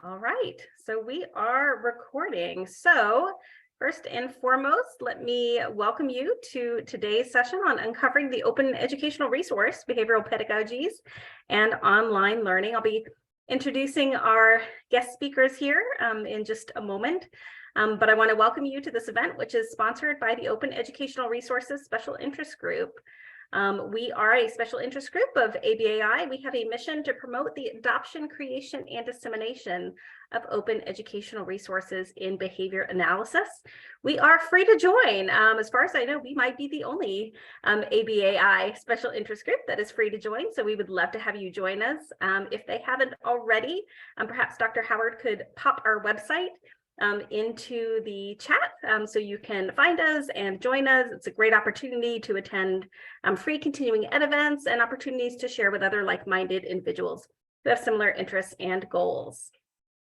All right, so we are recording. So first and foremost, let me welcome you to today's session on uncovering the open educational resource, behavioral pedagogies and online learning. I'll be introducing our guest speakers here in just a moment. But I want to welcome you to this event, which is sponsored by the Open Educational Resources Special Interest Group. We are a special interest group of ABAI. We have a mission to promote the adoption, creation, and dissemination of open educational resources in behavior analysis. We are free to join. As far as I know, we might be the only ABAI special interest group that is free to join. So we would love to have you join us. If they haven't already, perhaps Dr. Howard could pop our website into the chat so you can find us and join us. It's a great opportunity to attend free continuing ed events and opportunities to share with other like-minded individuals who have similar interests and goals.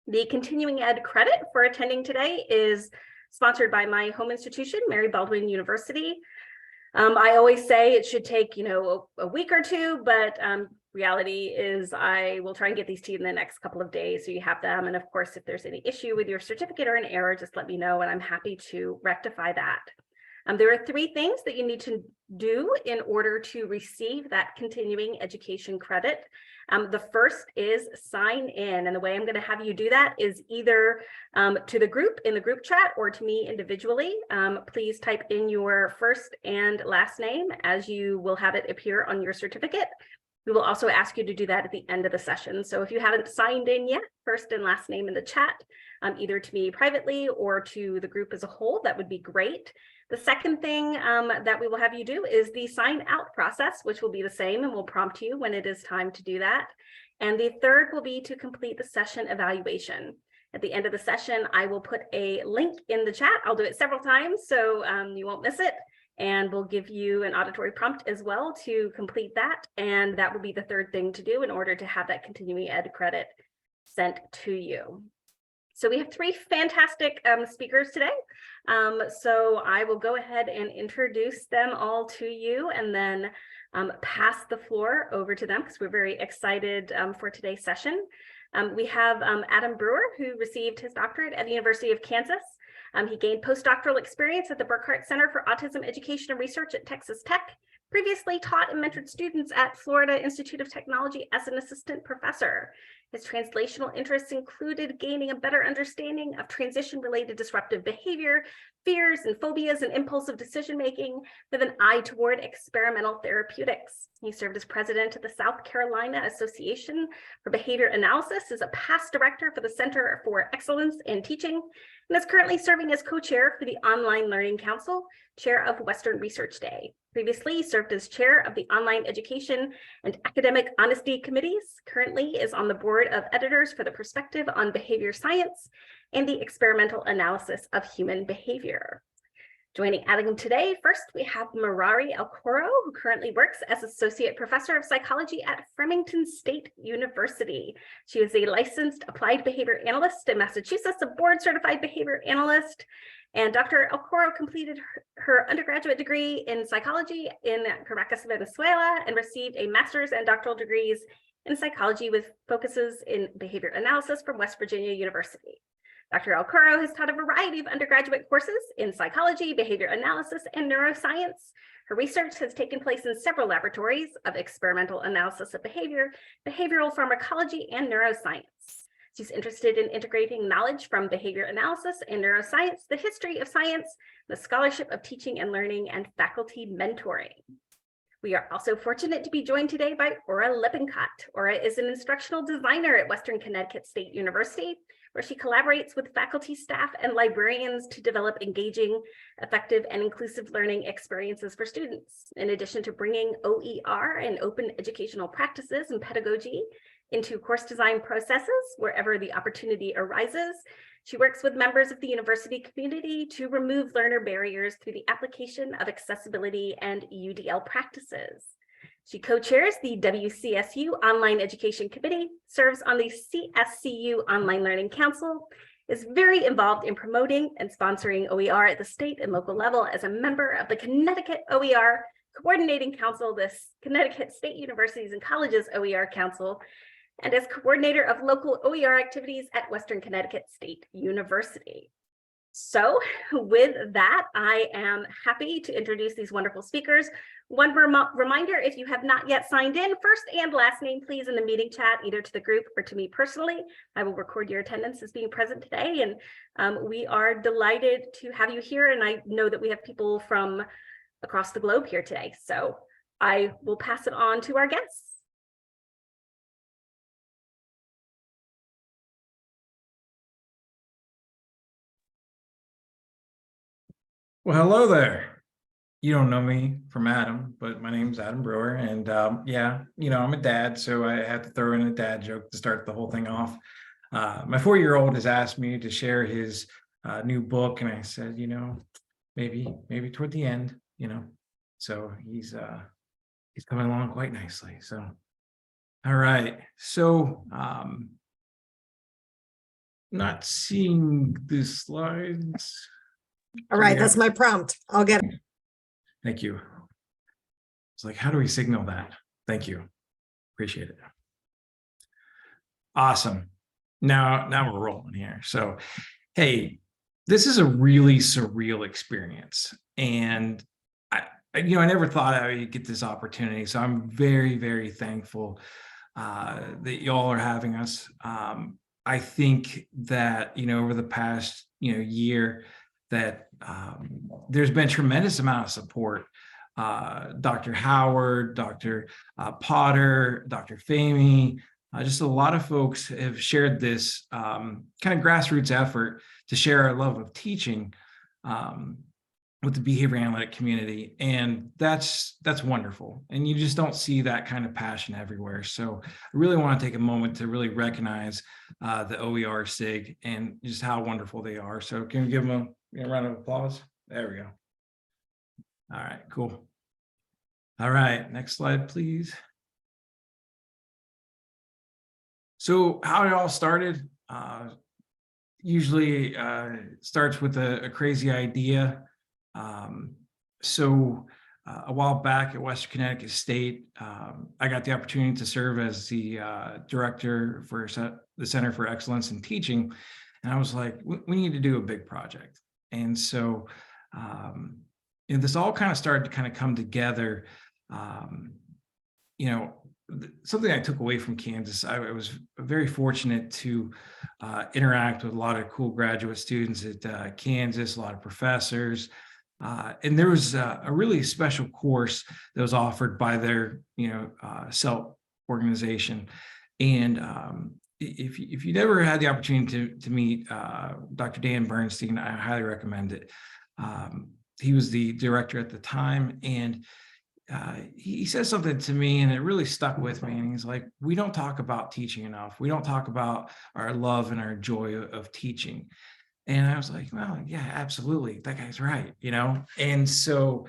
The continuing ed credit for attending today is sponsored by my home institution, Mary Baldwin University. I always say it should take, a week or two, but reality is I will try and get these to you in the next couple of days so you have them. And of course, if there's any issue with your certificate or an error, just let me know and I'm happy to rectify that. There are 3 things that you need to do in order to receive that continuing education credit. The first is sign in, and the way I'm going to have you do that is either to the group in the group chat or to me individually. Please type in your first and last name as you will have it appear on your certificate. We will also ask you to do that at the end of the session. So if you haven't signed in yet, first and last name in the chat, either to me privately or to the group as a whole, that would be great. The second thing that we will have you do is the sign out process, which will be the same and will prompt you when it is time to do that. And the third will be to complete the session evaluation. At the end of the session, I will put a link in the chat. I'll do it several times so you won't miss it. And we'll give you an auditory prompt as well to complete that. And that will be the third thing to do in order to have that continuing ed credit sent to you. So we have 3 fantastic speakers today. So I will go ahead and introduce them all to you and then pass the floor over to them because we're very excited for today's session. We have Adam Brewer, who received his doctorate at the University of Kansas. He gained postdoctoral experience at the Burkhart Center for Autism Education and Research at Texas Tech, previously taught and mentored students at Florida Institute of Technology as an assistant professor. His translational interests included gaining a better understanding of transition-related disruptive behavior, fears and phobias, and impulsive decision-making with an eye toward experimental therapeutics. He served as president of the South Carolina Association for Behavior Analysis, as a past director for the Center for Excellence in Teaching, and is currently serving as co-chair for the Online Learning Council, chair of Western Research Day. Previously, he served as chair of the Online Education and Academic Honesty Committees. Currently is on the board of editors for the Perspective on Behavior Science and the Experimental Analysis of Human Behavior. Joining Adam today, first we have Mirari Elcoro, who currently works as Associate Professor of Psychology at Fremington State University. She is a licensed applied behavior analyst in Massachusetts, a board-certified behavior analyst. And Dr. Elcoro completed her undergraduate degree in psychology in Caracas, Venezuela, and received a master's and doctoral degrees in psychology with focuses in behavior analysis from West Virginia University. Dr. Elcoro has taught a variety of undergraduate courses in psychology, behavior analysis, and neuroscience. Her research has taken place in several laboratories of experimental analysis of behavior, behavioral pharmacology, and neuroscience. She's interested in integrating knowledge from behavior analysis and neuroscience, the history of science, the scholarship of teaching and learning, and faculty mentoring. We are also fortunate to be joined today by Ora Lippencott. Ora is an instructional designer at Western Connecticut State University, where she collaborates with faculty, staff, and librarians to develop engaging, effective, and inclusive learning experiences for students. In addition to bringing OER and open educational practices and pedagogy into course design processes wherever the opportunity arises, she works with members of the university community to remove learner barriers through the application of accessibility and UDL practices. She co-chairs the WCSU Online Education Committee, serves on the CSCU Online Learning Council, is very involved in promoting and sponsoring OER at the state and local level as a member of the Connecticut OER Coordinating Council, the Connecticut State Universities and Colleges OER Council, and as coordinator of local OER activities at Western Connecticut State University. So with that, I am happy to introduce these wonderful speakers. One reminder, if you have not yet signed in, first and last name, please, in the meeting chat, either to the group or to me personally. I will record your attendance as being present today. And we are delighted to have you here. And I know that we have people from across the globe here today. So I will pass it on to our guests. Well, hello there. You don't know me from Adam, but my name's Adam Brewer. And yeah, I'm a dad, so I had to throw in a dad joke to start the whole thing off. My 4-year-old has asked me to share his new book, and I said, maybe toward the end, so he's coming along quite nicely. So, all right. So, not seeing the slides. All right, that's my prompt. I'll get it. Thank you. It's like, how do we signal that? Thank you. Appreciate it. Awesome. Now we're rolling here. So, hey, this is a really surreal experience. And I never thought I would get this opportunity. So I'm very, very thankful that y'all are having us. I think that, over the past, year, that there's been tremendous amount of support. Dr. Howard, Dr. Potter, Dr. Famey, just a lot of folks have shared this kind of grassroots effort to share our love of teaching with the behavior analytic community. And that's wonderful. And you just don't see that kind of passion everywhere. So I really want to take a moment to really recognize the OER SIG and just how wonderful they are. So can we give them a round of applause? There we go. All right, cool. All right, next slide, please. So how it all started, usually starts with a crazy idea. So a while back at Western Connecticut State, I got the opportunity to serve as the director for the Center for Excellence in Teaching. And I was like, we need to do a big project. And so this all kind of started to kind of come together. Something I took away from Kansas, I was very fortunate to interact with a lot of cool graduate students at Kansas, a lot of professors. And there was a really special course that was offered by their, CELT organization. And if you never had the opportunity to meet Dr. Dan Bernstein, I highly recommend it. He was the director at the time, and he says something to me, and it really stuck with me. And he's like, we don't talk about teaching enough. We don't talk about our love and our joy of teaching. And I was like, well, yeah, absolutely. That guy's right, And so,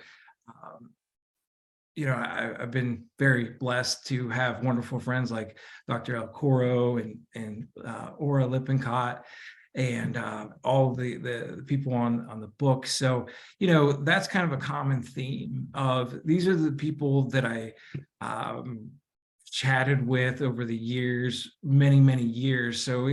I've been very blessed to have wonderful friends like Dr. Elcoro and Aura Lippencott and all the people on the book. So, that's kind of a common theme of these are the people that I chatted with over the years, many, many years. So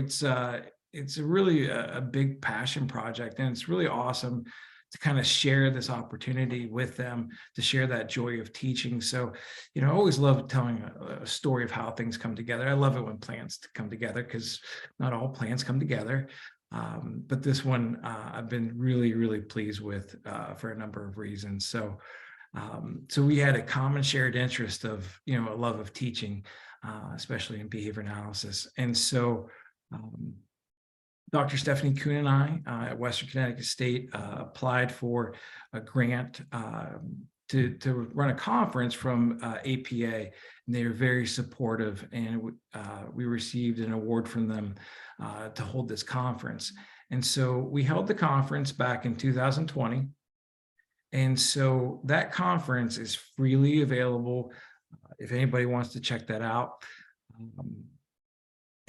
it's really a big passion project, and it's really awesome to kind of share this opportunity with them, to share that joy of teaching. So, I always love telling a story of how things come together. I love it when plans come together because not all plans come together. But this one I've been really, really pleased with for a number of reasons. So we had a common shared interest of, a love of teaching, especially in behavior analysis. And so Dr. Stephanie Kuhn and I at Western Connecticut State applied for a grant to run a conference from APA, and they were very supportive, and we received an award from them to hold this conference. And so we held the conference back in 2020. And so that conference is freely available if anybody wants to check that out.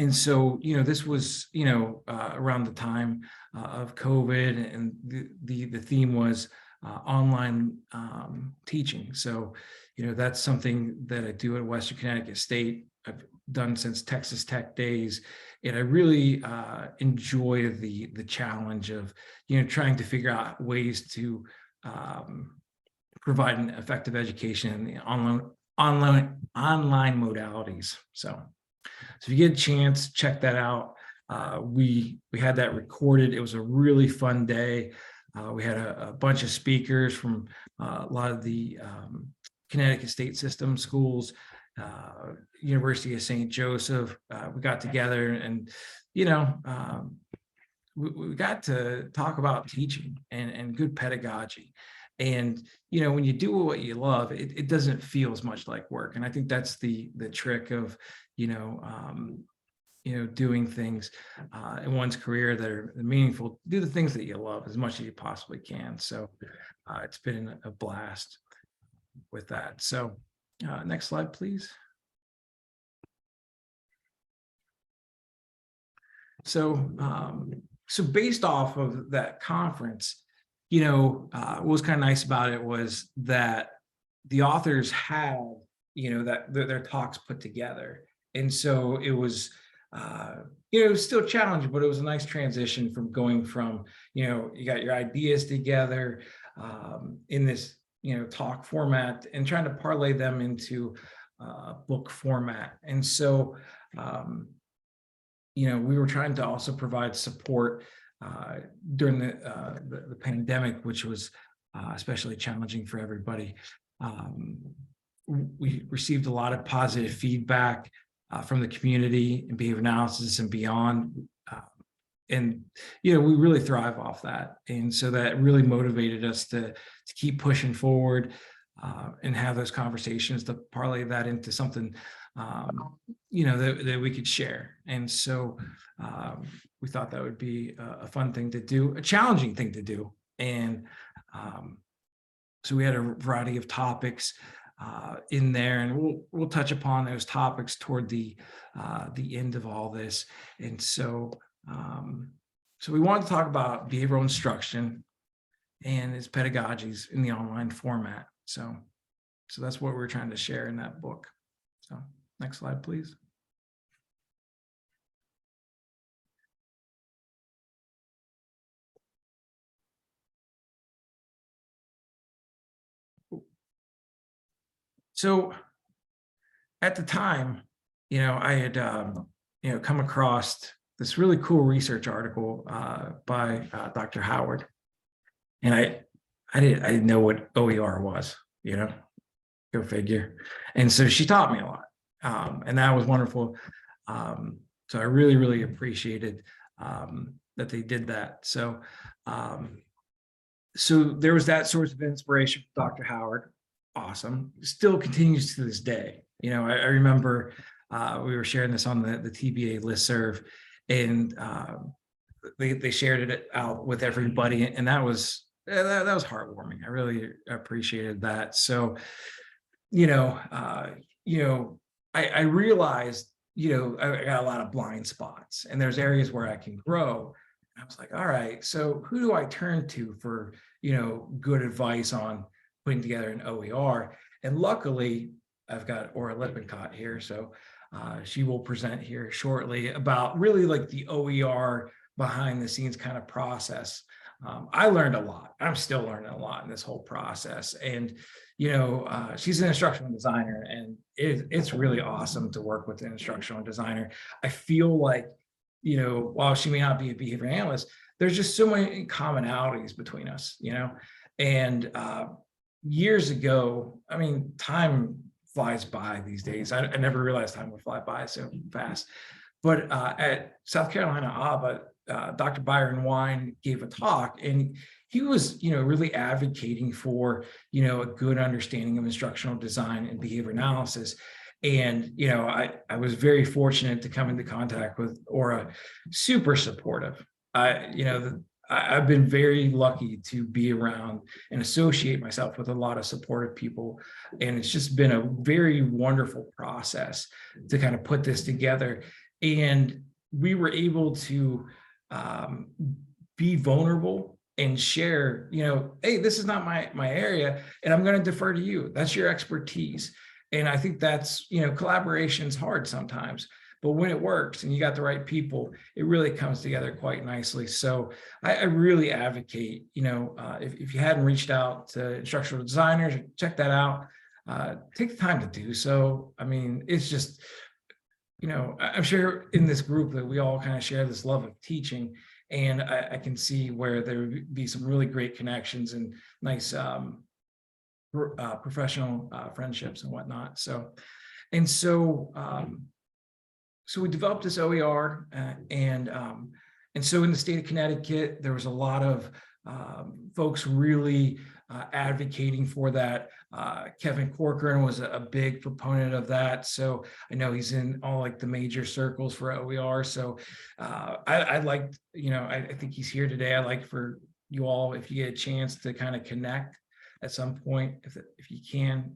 And so, this was, around the time of COVID, and the theme was online teaching. So, that's something that I do at Western Connecticut State. I've done since Texas Tech days. And I really enjoy the challenge of, trying to figure out ways to provide an effective education in the online modalities. So if you get a chance, check that out. We had that recorded. It was a really fun day. We had a bunch of speakers from a lot of the Connecticut state system schools, University of St. Joseph. We got together and, we got to talk about teaching and good pedagogy. And, when you do what you love, it doesn't feel as much like work. And I think that's the trick of, doing things in one's career that are meaningful. Do the things that you love as much as you possibly can. So it's been a blast with that. So next slide, please. So, so based off of that conference, what was kind of nice about it was that the authors had, that their talks put together. And so it was, it was still challenging, but it was a nice transition from going from, you got your ideas together in this, talk format and trying to parlay them into book format. And so, we were trying to also provide support during the pandemic, which was especially challenging for everybody. We received a lot of positive feedback from the community and behavior analysis and beyond. And, we really thrive off that. And so that really motivated us to keep pushing forward and have those conversations, to parlay that into something, that we could share. And so we thought that would be a fun thing to do, a challenging thing to do. And so we had a variety of topics in there, and we'll touch upon those topics toward the end of all this. And so so we wanted to talk about behavioral instruction and its pedagogies in the online format. So that's what we're trying to share in that book. So next slide, please. So at the time, I had, come across this really cool research article by Dr. Howard. And I didn't know what OER was, go figure. And so she taught me a lot. And that was wonderful. So I really, really appreciated that they did that. So, so there was that source of inspiration from Dr. Howard. Awesome. Still continues to this day. I remember we were sharing this on the TBA listserv, and they shared it out with everybody, and that was heartwarming. I really appreciated that. So, I realized, I got a lot of blind spots, and there's areas where I can grow. I was like, all right, so who do I turn to for, good advice on putting together an OER? And luckily, I've got Lippencott here. So she will present here shortly about really like the OER behind the scenes kind of process. I learned a lot. I'm still learning a lot in this whole process. And, she's an instructional designer, and it's really awesome to work with an instructional designer. I feel like, while she may not be a behavior analyst, there's just so many commonalities between us, and years ago, I mean, time flies by these days. I never realized time would fly by so fast. But at South Carolina ABA, Dr. Byron Wine gave a talk, and he was, really advocating for, a good understanding of instructional design and behavior analysis. And, I was very fortunate to come into contact with Aura, super supportive. I've been very lucky to be around and associate myself with a lot of supportive people. And it's just been a very wonderful process to kind of put this together. And we were able to be vulnerable and share, hey, this is not my area, and I'm going to defer to you. That's your expertise. And I think that's, collaboration is hard sometimes, but when it works and you got the right people, it really comes together quite nicely. So I really advocate, if you hadn't reached out to instructional designers, check that out. Take the time to do so. I mean, it's just, I'm sure in this group that we all kind of share this love of teaching, and I can see where there would be some really great connections and nice professional friendships and whatnot. So we developed this OER, and so in the state of Connecticut, there was a lot of folks really advocating for that. Kevin Corcoran was a big proponent of that. So I know he's in all like the major circles for OER. So I'd like, I think he's here today. I'd like for you all, if you get a chance to kind of connect at some point, if you can,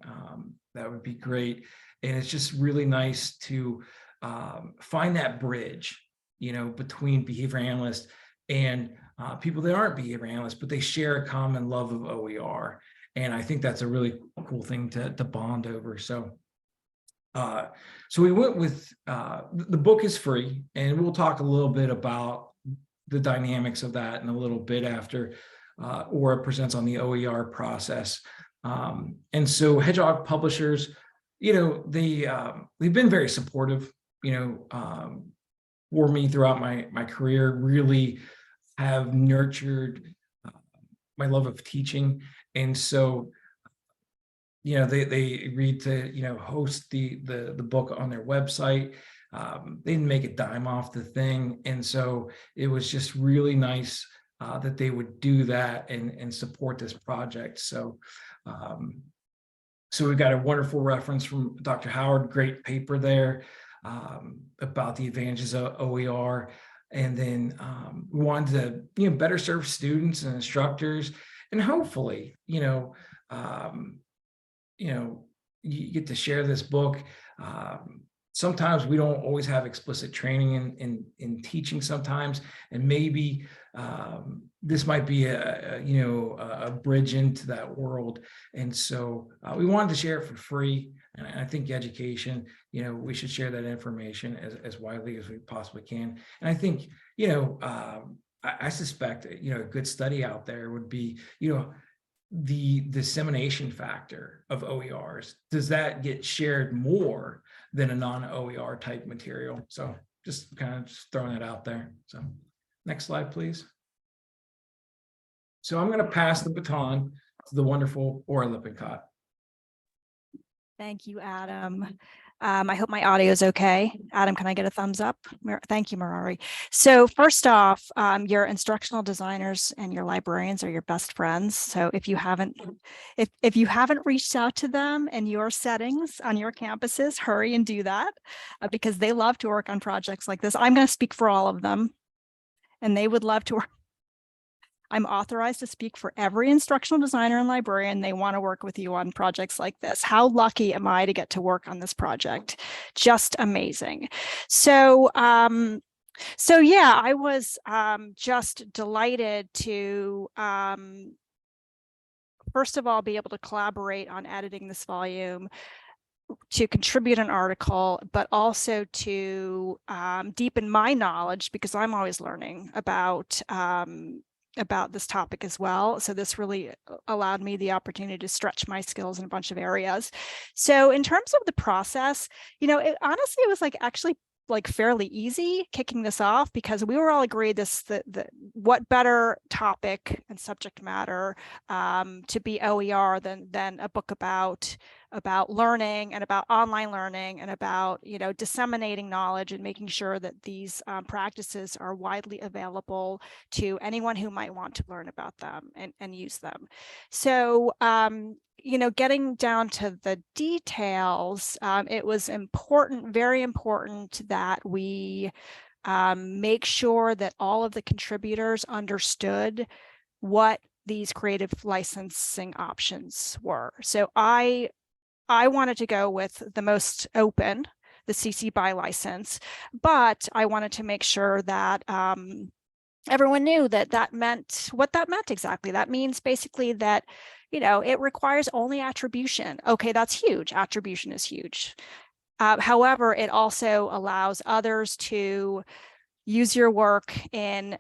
that would be great. And it's just really nice to find that bridge, between behavior analysts and people that aren't behavior analysts, but they share a common love of OER. And I think that's a really cool thing to bond over. So we went with, the book is free, and we'll talk a little bit about the dynamics of that in a little bit after Aura presents on the OER process. And so Hedgehog Publishers, they've been very supportive, for me throughout my career, really have nurtured my love of teaching. And so, they agreed to, host the book on their website. They didn't make a dime off the thing. And so it was just really nice that they would do that and support this project. So, we've got a wonderful reference from Dr. Howard, great paper there about the advantages of OER. And then we wanted to, better serve students and instructors, and hopefully, you get to share this book. Sometimes we don't always have explicit training in teaching sometimes, and maybe this might be a bridge into that world. And so we wanted to share it for free. And I think education, we should share that information as widely as we possibly can. And I think, I suspect, a good study out there would be, the dissemination factor of OERs. Does that get shared more than a non-OER type material? So just kind of just throwing it out there. So next slide, please. So I'm going to pass the baton to the wonderful Aura Lippencott. Thank you, Adam. I hope my audio is okay. Adam, can I get a thumbs up? Thank you, Mirari. So first off, your instructional designers and your librarians are your best friends. So if you haven't reached out to them in your settings on your campuses, hurry and do that because they love to work on projects like this. I'm going to speak for all of them, and they would love to work. I'm authorized to speak for every instructional designer and librarian. They want to work with you on projects like this. How lucky am I to get to work on this project? Just amazing. So yeah, I was just delighted to, first of all, be able to collaborate on editing this volume, to contribute an article, but also to deepen my knowledge, because I'm always learning about this topic as well. So this really allowed me the opportunity to stretch my skills in a bunch of areas. So in terms of the process, honestly, it was actually fairly easy kicking this off, because we were all agreed what better topic and subject matter to be OER than a book about learning and about online learning and about disseminating knowledge and making sure that these practices are widely available to anyone who might want to learn about them and use them. So getting down to the details, it was important, very important, that we make sure that all of the contributors understood what these creative licensing options were. So I wanted to go with the most open, the CC BY license, but I wanted to make sure that everyone knew that meant what that meant exactly. That means basically that, it requires only attribution. Okay, that's huge. Attribution is huge. However, it also allows others to use your work in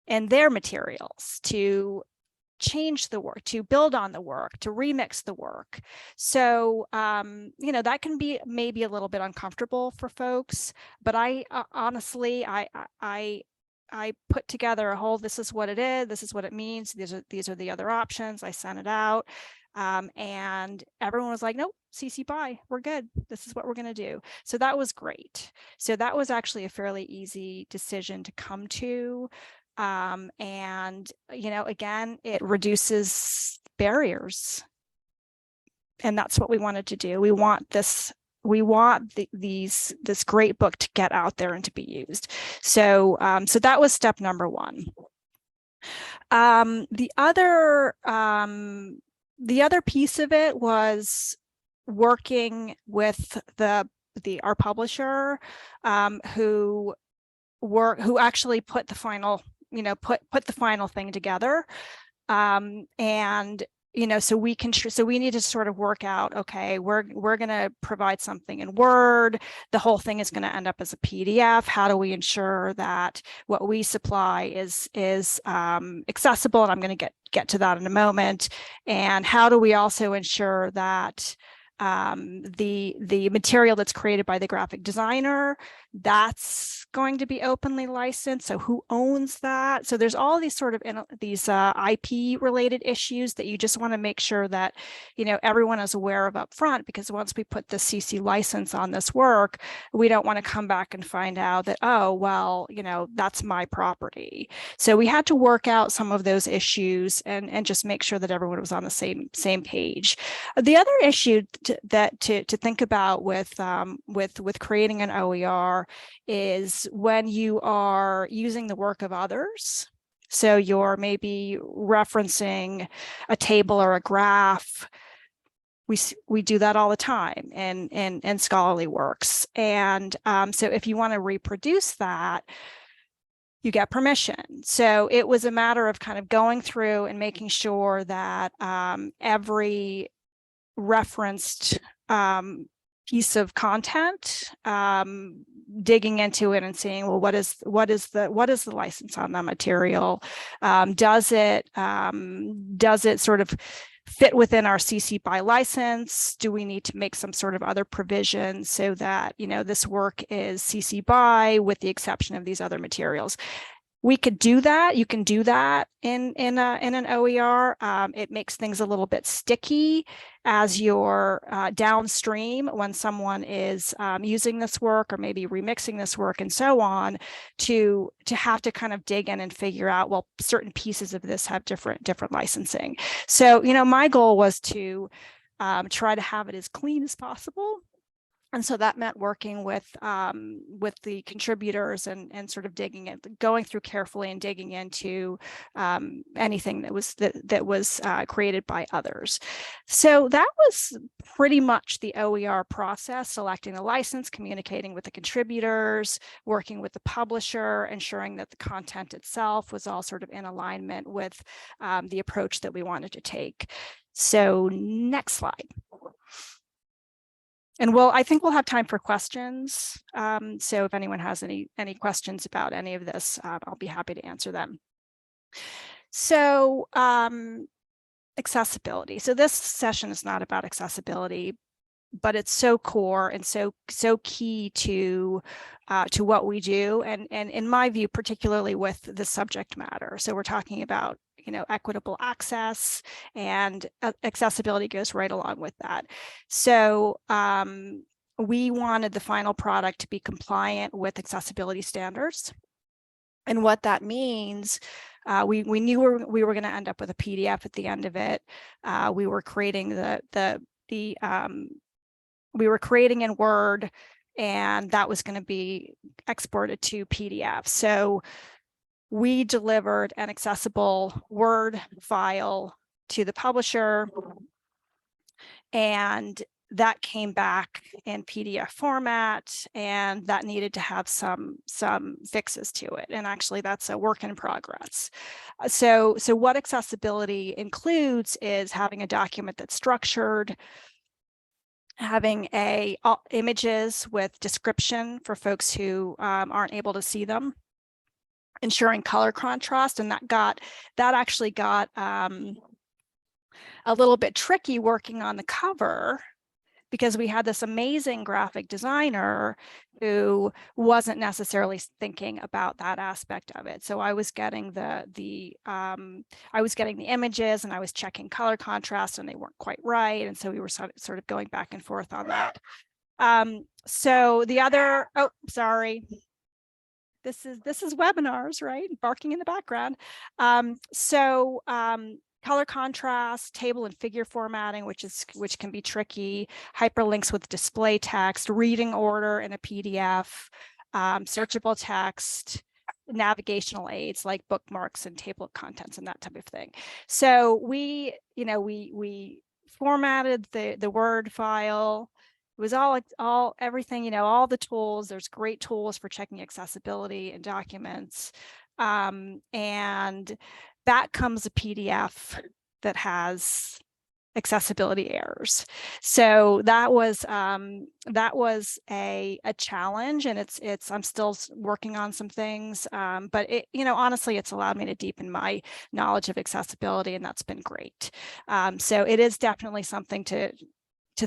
their materials, to change the work, to build on the work, to remix the work. So, that can be maybe a little bit uncomfortable for folks, but I honestly, I put together a whole, this is what it is, this is what it means, these are the other options. I sent it out. And everyone was like, nope, CC BY, we're good. This is what we're going to do. So that was great. So that was actually a fairly easy decision to come to. And, again, it reduces barriers. And that's what we wanted to do. We want this great book to get out there and to be used. So that was step number one. The other piece of it was working with our publisher, who actually put the final, put the final thing together. And so we need to sort of work out, okay, we're going to provide something in Word. The whole thing is going to end up as a PDF. How do we ensure that what we supply is accessible? And I'm going to get to that in a moment. And how do we also ensure that the material that's created by the graphic designer, that's going to be openly licensed. So who owns that? So there's all these sort of IP related issues that you just want to make sure that, everyone is aware of up front, because once we put the CC license on this work, we don't want to come back and find out that, oh, well, that's my property. So we had to work out some of those issues and just make sure that everyone was on the same page. The other issue to think about with creating an OER is when you are using the work of others. So you're maybe referencing a table or a graph. We do that all the time in scholarly works. And so if you want to reproduce that, you get permission. So it was a matter of kind of going through and making sure that every referenced piece of content, digging into it and seeing, well, what is the license on the material? Does it sort of fit within our CC BY license? Do we need to make some sort of other provision so that this work is CC BY with the exception of these other materials? We could do that. You can do that in an OER. It makes things a little bit sticky as you're downstream when someone is using this work or maybe remixing this work and so on, to have to kind of dig in and figure out, well, certain pieces of this have different licensing. So, my goal was to try to have it as clean as possible. And so that meant working with the contributors and sort of going through carefully and digging into anything that was created by others. So that was pretty much the OER process: selecting the license, communicating with the contributors, working with the publisher, ensuring that the content itself was all sort of in alignment with the approach that we wanted to take. So next slide. And I think we'll have time for questions. So if anyone has any questions about any of this, I'll be happy to answer them. So accessibility. So this session is not about accessibility, but it's so core and so key to what we do, and in my view, particularly with the subject matter. So we're talking about equitable access, and accessibility goes right along with that. So we wanted the final product to be compliant with accessibility standards. And what that means, we knew we were going to end up with a PDF at the end of it. We were creating we were creating in Word, and that was going to be exported to PDF. So we delivered an accessible Word file to the publisher, and that came back in PDF format, and that needed to have some fixes to it. And actually, that's a work in progress. So what accessibility includes is having a document that's structured, having images with description for folks who aren't able to see them, ensuring color contrast, and that actually got a little bit tricky working on the cover, because we had this amazing graphic designer who wasn't necessarily thinking about that aspect of it. So I was getting the images, and I was checking color contrast, and they weren't quite right, and so we were sort of going back and forth on that. So the other, oh, sorry. This is webinars, right? Barking in the background. Color contrast, table and figure formatting, which can be tricky, hyperlinks with display text, reading order in a PDF, searchable text, navigational aids like bookmarks and table of contents and that type of thing. So we formatted the Word file. It was all everything, all the tools. There's great tools for checking accessibility in documents. And back comes a PDF that has accessibility errors. So that was a challenge, and I'm still working on some things, but honestly, it's allowed me to deepen my knowledge of accessibility, and that's been great. So it is definitely something to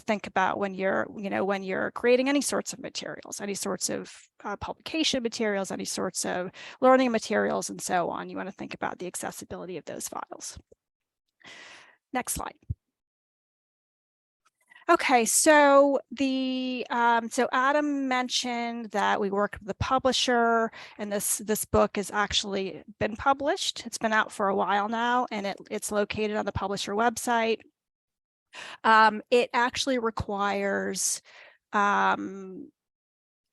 think about when you're creating any sorts of materials, any sorts of publication materials, any sorts of learning materials, and so on. You want to think about the accessibility of those files. Next slide. Okay, so so Adam mentioned that we work with the publisher, and this book has actually been published. It's been out for a while now, and it's located on the publisher website. It actually requires,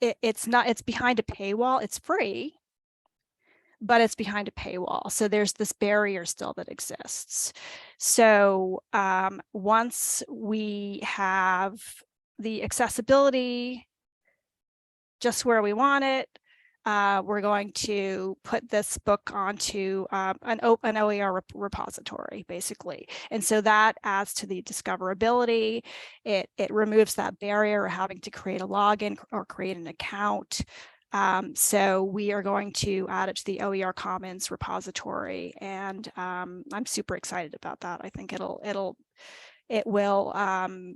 it's behind a paywall. It's free, but it's behind a paywall. So there's this barrier still that exists. So once we have the accessibility just where we want it, we're going to put this book onto an OER repository, basically. And so that adds to the discoverability. It removes that barrier of having to create a login or create an account. So we are going to add it to the OER Commons repository, and I'm super excited about that. I think it will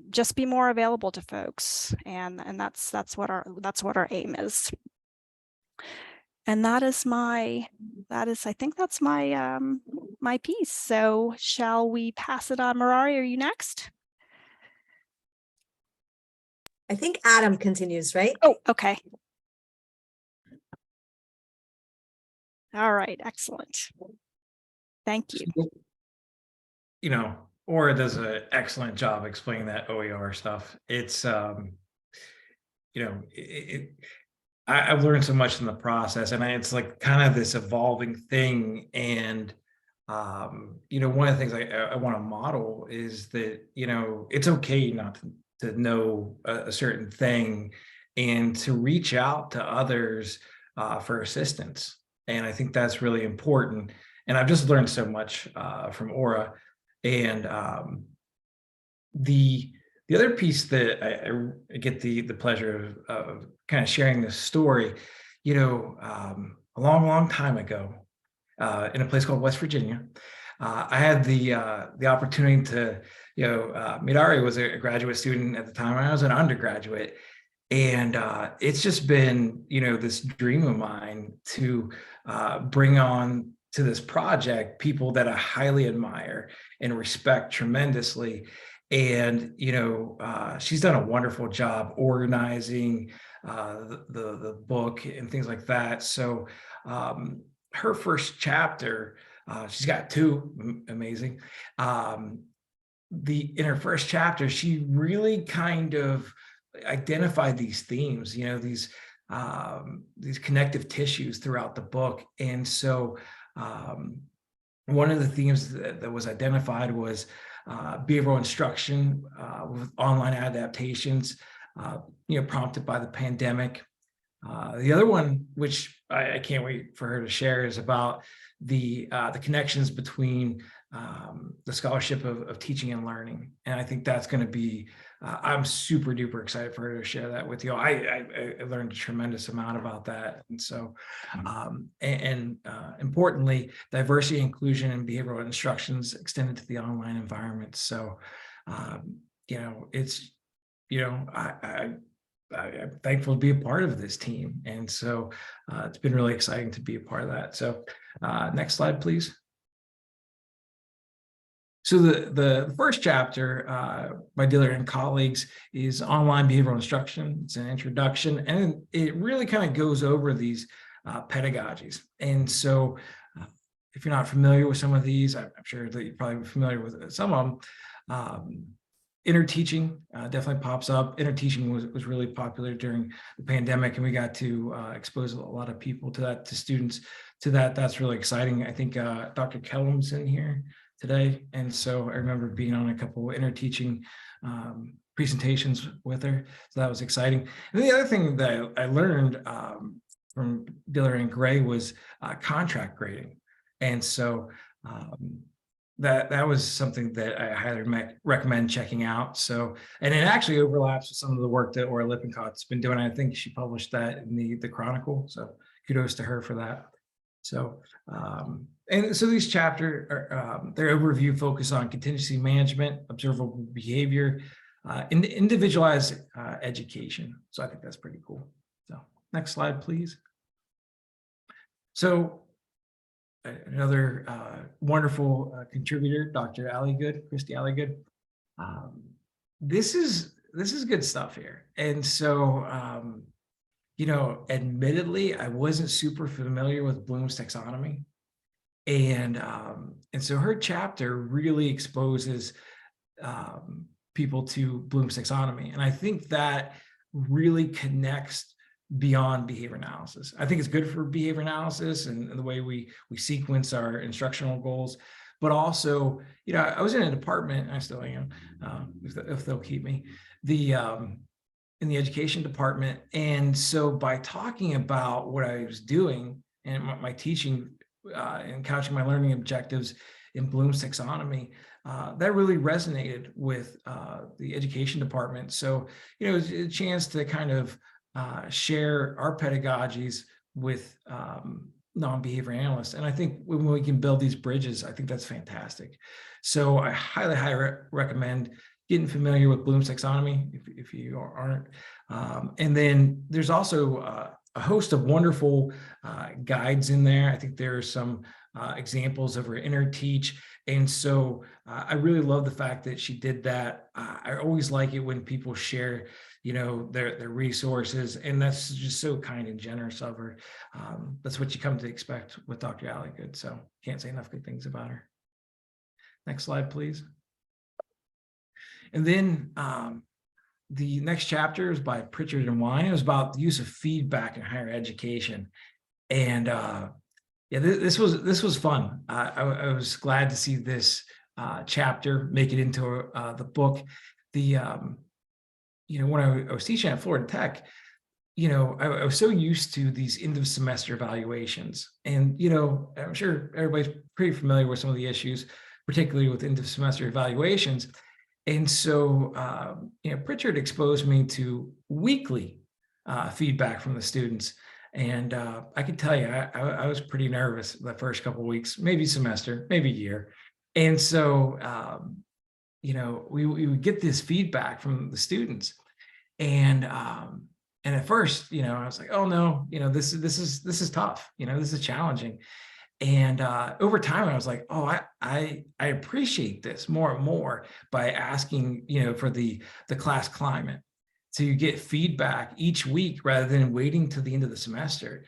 just be more available to folks, and that's what our aim is. And I think that's my my piece. So shall we pass it on? Mirari, are you next? I think Adam continues, right? Oh, okay. All right, excellent. Thank you. Aura does an excellent job explaining that OER stuff. It's I've learned so much in the process, and it's like kind of this evolving thing. And one of the things I want to model is that it's okay not to know a certain thing, and to reach out to others for assistance. And I think that's really important. And I've just learned so much from Aura. And the other piece that I get the pleasure of kind of sharing this story, a long time ago, in a place called West Virginia, I had the opportunity to, Mirari was a graduate student at the time. I was an undergraduate, and it's just been, this dream of mine to bring on to this project people that I highly admire and respect tremendously. And, she's done a wonderful job organizing the book and things like that. So her first chapter, she's got two, amazing. In her first chapter, she really kind of identified these themes, these connective tissues throughout the book. And so one of the themes that was identified was behavioral instruction with online adaptations, prompted by the pandemic. The other one, which I can't wait for her to share, is about the connections between the scholarship of teaching and learning. And I think that's going to be, I'm super duper excited for her to share that with you. I learned a tremendous amount about that. And so, importantly, diversity, inclusion, and behavioral instructions extended to the online environment. So, it's, I'm thankful to be a part of this team. And so it's been really exciting to be a part of that. So next slide, please. So the first chapter by Diller and colleagues is online behavioral instruction. It's an introduction, and it really kind of goes over these pedagogies. And so if you're not familiar with some of these, I'm sure that you're probably familiar with some of them. Interteaching definitely pops up. Interteaching was really popular during the pandemic, and we got to expose a lot of people to that, to students to that. That's really exciting. I think Dr. Kellum's in here today, and so I remember being on a couple of interteaching presentations with her, so that was exciting. And the other thing that I learned from Diller and Gray was contract grading, and so that was something that I highly recommend checking out. So, and it actually overlaps with some of the work that Ora Lippencott's been doing. I think she published that in the Chronicle. So kudos to her for that. So, and so these chapters, their overview focus on contingency management, observable behavior, individualized education. So I think that's pretty cool. So next slide, please. So another wonderful contributor, Dr. Christy Alligood. This is good stuff here. And so, admittedly, I wasn't super familiar with Bloom's taxonomy. And so her chapter really exposes people to Bloom's taxonomy. And I think that really connects beyond behavior analysis. I think it's good for behavior analysis and the way we sequence our instructional goals, but also, I was in a department, I still am, if they'll keep me, in the education department. And so by talking about what I was doing and my teaching and couching my learning objectives in Bloom's taxonomy, that really resonated with the education department. So, it was a chance to kind of share our pedagogies with non-behavior analysts. And I think when we can build these bridges, I think that's fantastic. So I highly recommend getting familiar with Bloom's taxonomy if you aren't. And then there's also a host of wonderful guides in there. I think there are some examples of her interteach. And so I really love the fact that she did that. I always like it when people share their resources, and that's just so kind and generous of her. That's what you come to expect with Dr. Alligood. So can't say enough good things about her. Next slide, please. And then the next chapter is by Pritchard and Wine. It was about the use of feedback in higher education. And this was fun. I was glad to see this chapter make it into the book. When I was teaching at Florida Tech, I was so used to these end of semester evaluations. And, I'm sure everybody's pretty familiar with some of the issues, particularly with end of semester evaluations. And so, Pritchard exposed me to weekly feedback from the students. And I can tell you, I was pretty nervous the first couple of weeks, maybe semester, maybe year. And so, we would get this feedback from the students. And at first, I was like, oh no, this is tough. This is challenging. And over time, I was like, oh, I appreciate this more and more by asking, for the class climate, to get feedback each week rather than waiting to the end of the semester.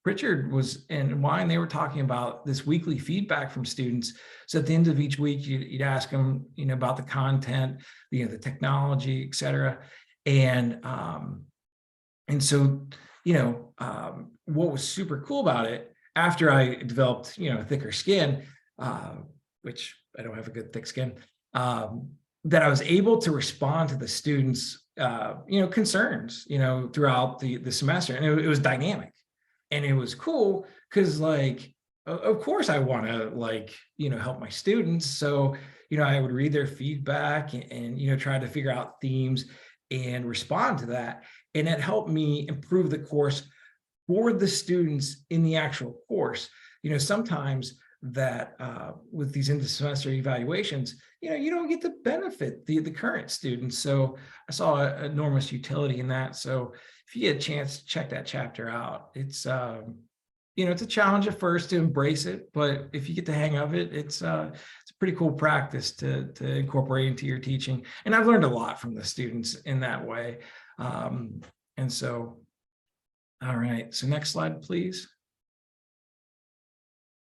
Pritchard and Wine, they were talking about this weekly feedback from students. So at the end of each week, you'd ask them, about the content, the technology, et cetera. And so, what was super cool about it, after I developed, thicker skin, which I don't have a good thick skin, that I was able to respond to the students, concerns, throughout the semester. And it was dynamic and it was cool because like, of course I want to help my students. So, I would read their feedback and try to figure out themes and respond to that. And it helped me improve the course for the students in the actual course. Sometimes that with these end of semester evaluations, you don't get to benefit the current students. So I saw an enormous utility in that. So if you get a chance to check that chapter out, it's it's a challenge at first to embrace it, but if you get the hang of it, it's a pretty cool practice to incorporate into your teaching. And I've learned a lot from the students in that way. And so, all right, so next slide, please.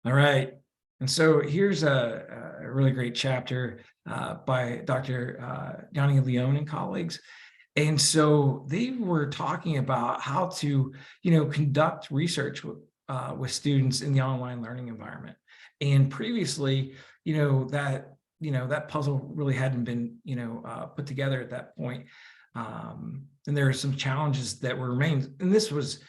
All right, and so here's a really great chapter by Dr. Yanni Leone and colleagues. And so they were talking about how to, conduct research with students in the online learning environment. And previously, that puzzle really hadn't been, put together at that point. And there are some challenges that were remained. And this was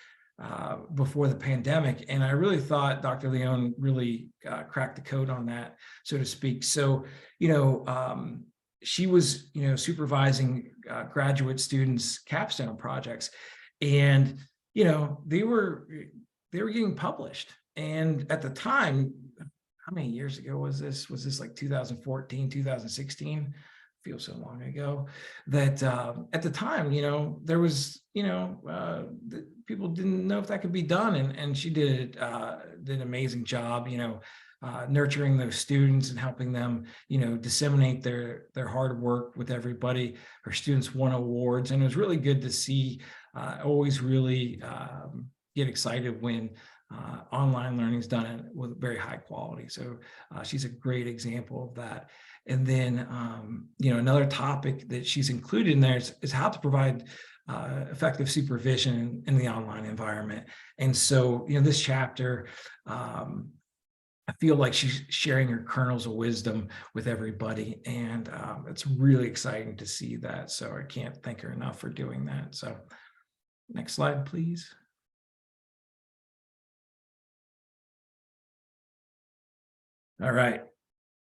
before the pandemic. And I really thought Dr. Leone really cracked the code on that, so to speak. So, she was, supervising graduate students' capstone projects, and, they were getting published. And at the time, how many years ago was this? Was this like 2014, 2016? Feels so long ago that at the time, there was, people didn't know if that could be done. And she did an amazing job, nurturing those students and helping them, disseminate their hard work with everybody. Her students won awards, and it was really good to see. Always really get excited when online learning is done with very high quality. So she's a great example of that. And then, another topic that she's included in there is how to provide effective supervision in the online environment. And so, this chapter, I feel like she's sharing her kernels of wisdom with everybody. And it's really exciting to see that. So I can't thank her enough for doing that. So next slide, please. All right.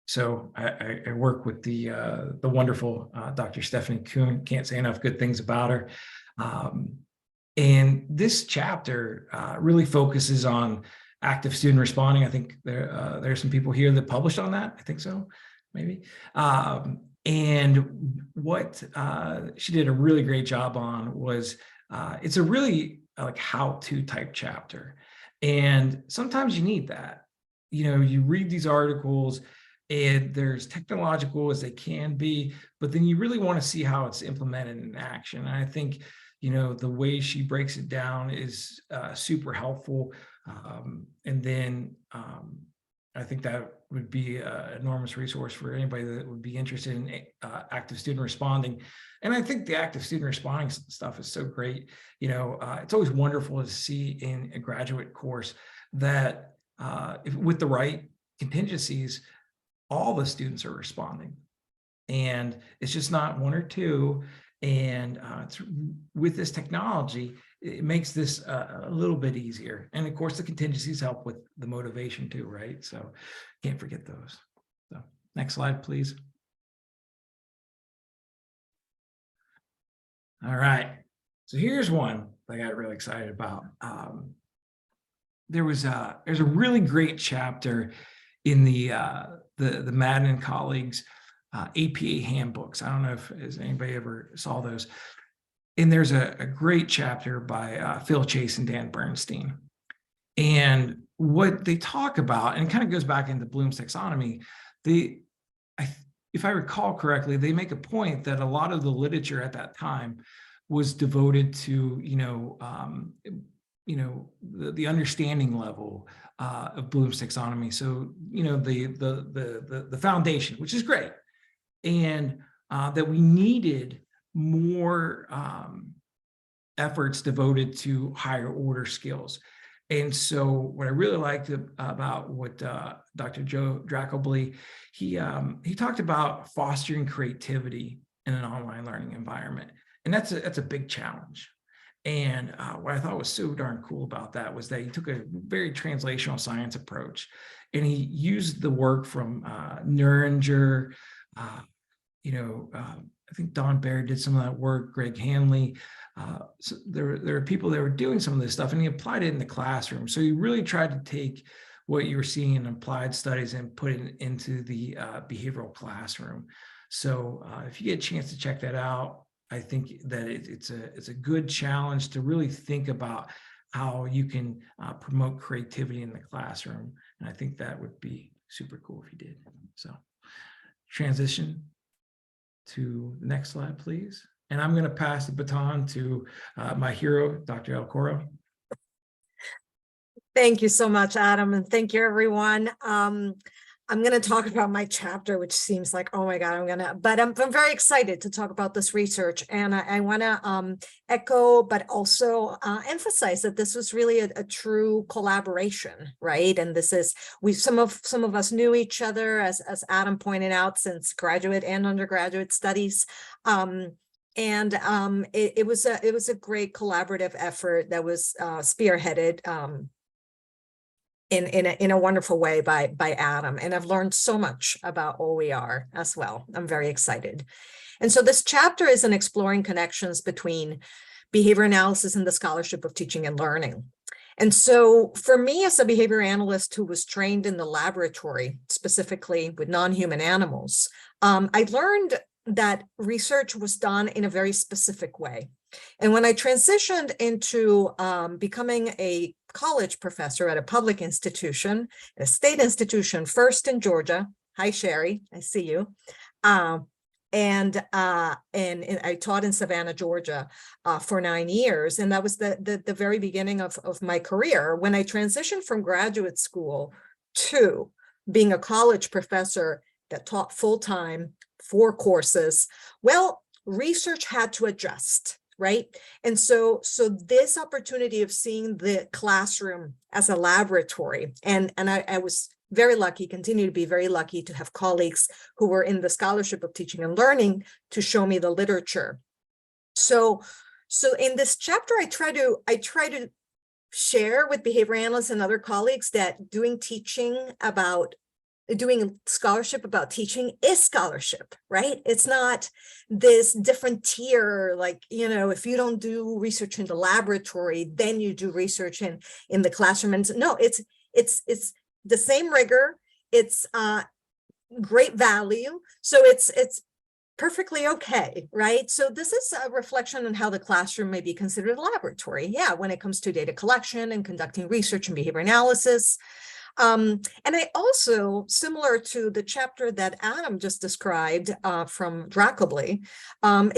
So I work with the wonderful Dr. Stephanie Kuhn. Can't say enough good things about her. And this chapter really focuses on active student responding. I think there's some people here that published on that. I think so, maybe. And what she did a really great job on was it's a really like how-to type chapter. And sometimes you need that. You read these articles and they're as technological as they can be, but then you really want to see how it's implemented in action. And I think, the way she breaks it down is super helpful. And then I think that would be an enormous resource for anybody that would be interested in active student responding. And I think the active student responding stuff is so great. It's always wonderful to see in a graduate course that with the right contingencies, all the students are responding. And it's just not one or two. And with this technology, it makes this a little bit easier. And of course, the contingencies help with the motivation too, right? So can't forget those. So next slide, please. All right. So here's one I got really excited about. There's a really great chapter in the Madden and colleagues APA handbooks. I don't know if anybody ever saw those. And there's a great chapter by Phil Chase and Dan Bernstein. And what they talk about, and it kind of goes back into Bloom's taxonomy, if I recall correctly, they make a point that a lot of the literature at that time was devoted to, the understanding level of Bloom's taxonomy. So, the foundation, which is great. And that we needed more efforts devoted to higher order skills. And so what I really liked about what Dr. Joe Dracobly, he talked about fostering creativity in an online learning environment. And that's a big challenge. And what I thought was so darn cool about that was that he took a very translational science approach, and he used the work from Nuringer, I think Don Baird did some of that work, Greg Hanley. So there are people that were doing some of this stuff, and he applied it in the classroom. So he really tried to take what you were seeing in applied studies and put it into the behavioral classroom. So if you get a chance to check that out, I think that it's a good challenge to really think about how you can promote creativity in the classroom. And I think that would be super cool if you did. So transition to the next slide, please. And I'm going to pass the baton to my hero, Dr. Elcoro. Thank you so much, Adam, and thank you, everyone. I'm going to talk about my chapter, which seems like, oh my God, but I'm very excited to talk about this research. And I want to echo, but also emphasize that this was really a true collaboration, right? And this is, some of us knew each other, as Adam pointed out, since graduate and undergraduate studies. It was a great collaborative effort that was spearheaded in a wonderful way by Adam. And I've learned so much about OER as well. I'm very excited. And so this chapter is on exploring connections between behavior analysis and the scholarship of teaching and learning. And so for me, as a behavior analyst who was trained in the laboratory, specifically with non-human animals, I learned that research was done in a very specific way. And when I transitioned into becoming a college professor at a public institution, a state institution, first in Georgia. Hi, Sherry, I see you. And I taught in Savannah, Georgia for 9 years. And that was the very beginning of my career. When I transitioned from graduate school to being a college professor that taught full-time 4 courses, well, research had to adjust. Right. And so this opportunity of seeing the classroom as a laboratory, and I was very lucky, continue to be very lucky to have colleagues who were in the scholarship of teaching and learning to show me the literature. So in this chapter, I try to share with behavior analysts and other colleagues that doing scholarship about teaching is scholarship, right? It's not this different tier, like, if you don't do research in the laboratory, then you do research in the classroom. And no, it's the same rigor. It's great value. So it's perfectly okay, right? So this is a reflection on how the classroom may be considered a laboratory. Yeah, when it comes to data collection and conducting research and behavior analysis. And I also, similar to the chapter that Adam just described from Dracobly, I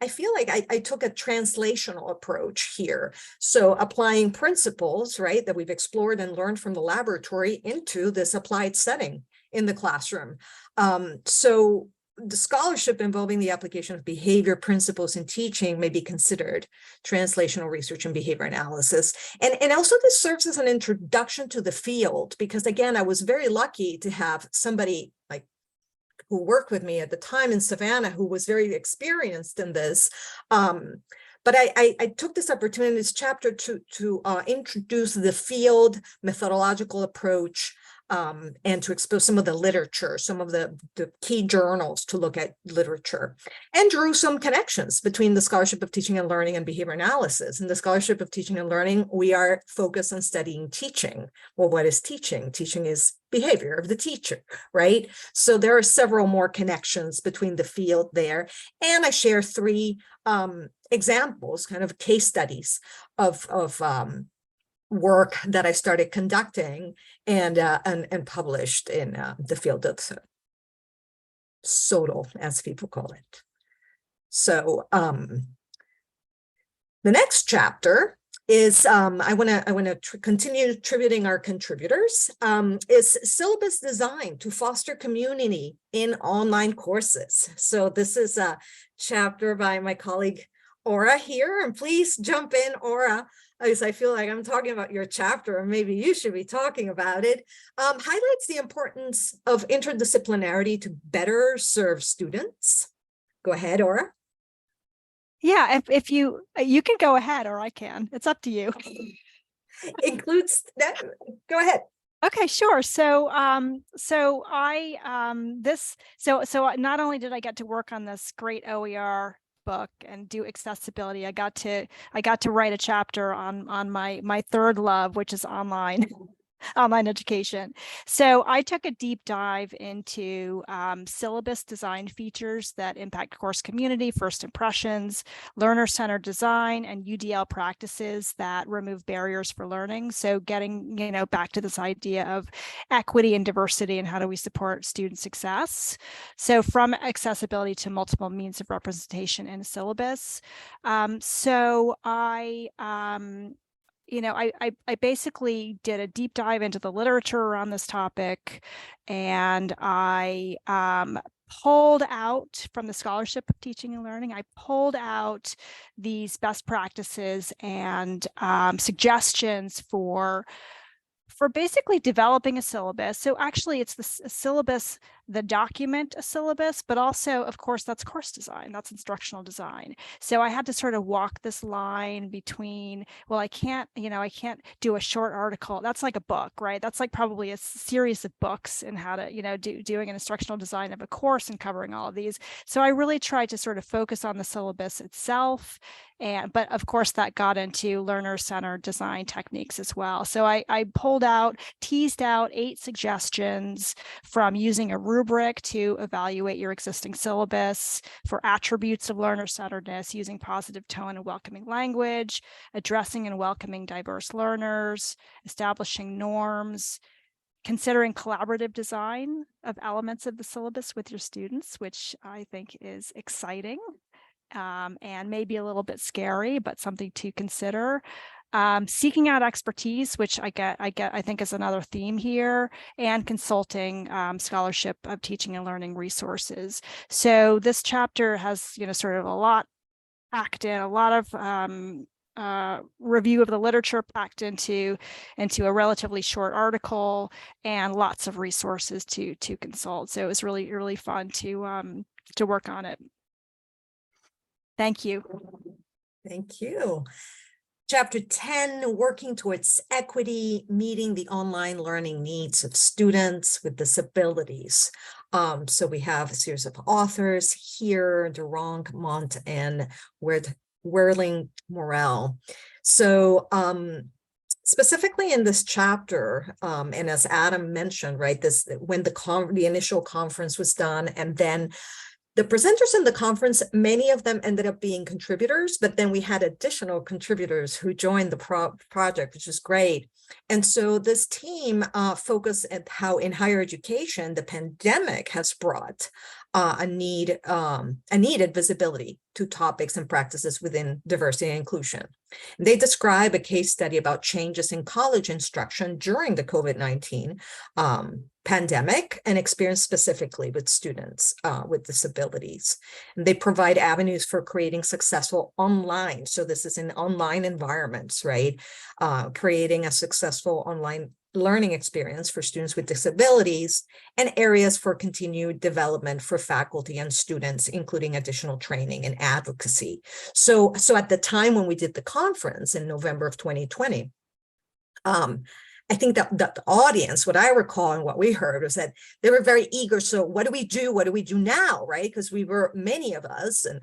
feel like I took a translational approach here. So applying principles, right, that we've explored and learned from the laboratory into this applied setting in the classroom. So the scholarship involving the application of behavior principles in teaching may be considered translational research and behavior analysis. And also this serves as an introduction to the field, because again, I was very lucky to have somebody like who worked with me at the time in Savannah, who was very experienced in this. But I took this opportunity in this chapter to introduce the field methodological approach, and to expose some of the literature, some of the key journals to look at literature, and drew some connections between the scholarship of teaching and learning and behavior analysis. In the scholarship of teaching and learning, we are focused on studying teaching. Well, what is teaching? Teaching is behavior of the teacher, right? So there are several more connections between the field there. And I share 3 examples, kind of case studies of work that I started conducting and published in the field of SOTL, as people call it. So the next chapter is I want to continue attributing our contributors, is syllabus design to foster community in online courses. So this is a chapter by my colleague Aura here, and please jump in, Aura. As I feel like I'm talking about your chapter, and maybe you should be talking about it, highlights the importance of interdisciplinarity to better serve students. Go ahead, Aura. Yeah, if you can go ahead, or I can. It's up to you. Includes that. Go ahead. Okay, sure. So, so not only did I get to work on this great OER book and do accessibility, I got to write a chapter on my third love, which is online education. So I took a deep dive into syllabus design features that impact course community, first impressions, learner-centered design, and UDL practices that remove barriers for learning. So getting, back to this idea of equity and diversity and how do we support student success. So from accessibility to multiple means of representation in a syllabus. So I basically did a deep dive into the literature around this topic, and I pulled out from the scholarship of teaching and learning, I pulled out these best practices and suggestions for basically developing a syllabus. So actually it's the syllabus, the document a syllabus, but also, of course, that's course design, that's instructional design. So I had to sort of walk this line between, well, I can't do a short article. That's like a book, right? That's like probably a series of books in how to, doing an instructional design of a course and covering all of these. So I really tried to sort of focus on the syllabus itself. But of course that got into learner-centered design techniques as well. So I teased out 8 suggestions from using a rubric to evaluate your existing syllabus, for attributes of learner-centeredness, using positive tone and welcoming language, addressing and welcoming diverse learners, establishing norms, considering collaborative design of elements of the syllabus with your students, which I think is exciting. And maybe a little bit scary, but something to consider. Seeking out expertise, which I think is another theme here, and consulting scholarship of teaching and learning resources. So this chapter has, sort of a lot packed in, a lot of review of the literature packed into a relatively short article, and lots of resources to consult. So it was really, really fun to work on it. Thank you. Thank you. Chapter 10, working towards equity, meeting the online learning needs of students with disabilities. So we have a series of authors here, Durang, Mont, and Werling Morel. So specifically in this chapter, and as Adam mentioned, right, when the initial conference was done, and then the presenters in the conference, many of them ended up being contributors, but then we had additional contributors who joined the project, which is great. And so this team focused at how in higher education, the pandemic has brought a needed visibility to topics and practices within diversity and inclusion. They describe a case study about changes in college instruction during the COVID-19 pandemic and experience specifically with students with disabilities. And they provide avenues for creating successful online. So this is in online environments, right? Creating a successful online learning experience for students with disabilities, and areas for continued development for faculty and students, including additional training and advocacy. So at the time when we did the conference in November of 2020, I think that the audience, what I recall and what we heard was that they were very eager. So what do we do? What do we do now, right? Because many of us, and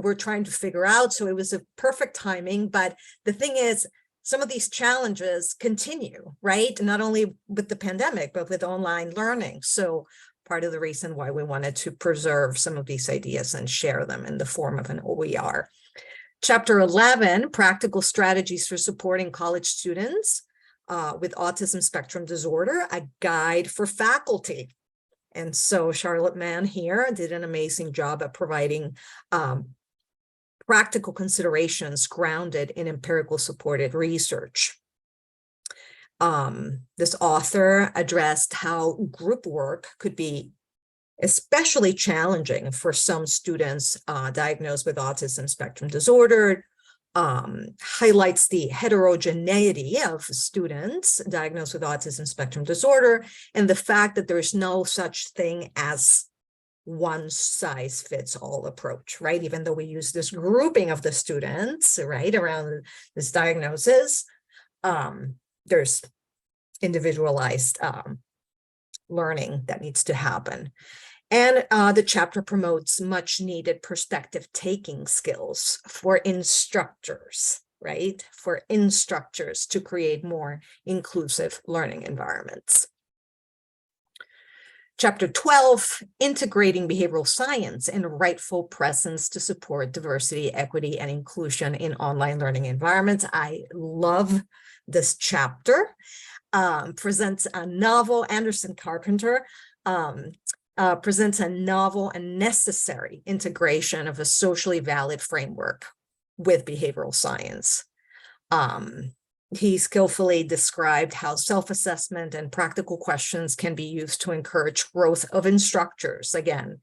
we're trying to figure out. So it was a perfect timing. But the thing is, some of these challenges continue, right? Not only with the pandemic, but with online learning. So part of the reason why we wanted to preserve some of these ideas and share them in the form of an OER. Chapter 11, practical strategies for supporting college students with autism spectrum disorder, a guide for faculty. And so Charlotte Mann here did an amazing job at providing practical considerations grounded in empirical supported research. This author addressed how group work could be especially challenging for some students diagnosed with autism spectrum disorder, highlights the heterogeneity of students diagnosed with autism spectrum disorder and the fact that there's no such thing as one size fits all approach, right? Even though we use this grouping of the students, right, around this diagnosis, there's individualized learning that needs to happen. And the chapter promotes much needed perspective taking skills for instructors, right? For instructors to create more inclusive learning environments. Chapter 12, integrating behavioral science and rightful presence to support diversity, equity, and inclusion in online learning environments. I love this chapter. Presents a novel, Anderson Carpenter, presents a novel and necessary integration of a socially valid framework with behavioral science. He skillfully described how self-assessment and practical questions can be used to encourage growth of instructors, again,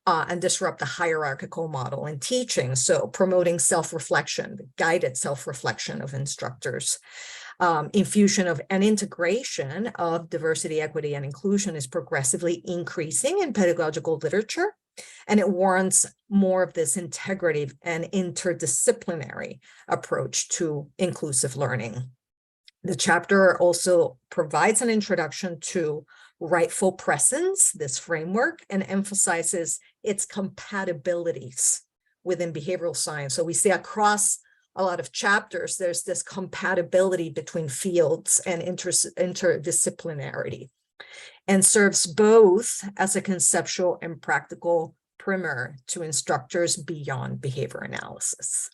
and disrupt the hierarchical model in teaching. So promoting self-reflection, guided self-reflection of instructors. Infusion of an integration of diversity, equity, and inclusion is progressively increasing in pedagogical literature, and it warrants more of this integrative and interdisciplinary approach to inclusive learning. The chapter also provides an introduction to rightful presence, this framework, and emphasizes its compatibilities within behavioral science. So we see across a lot of chapters, there's this compatibility between fields and interdisciplinarity, and serves both as a conceptual and practical primer to instructors beyond behavior analysis.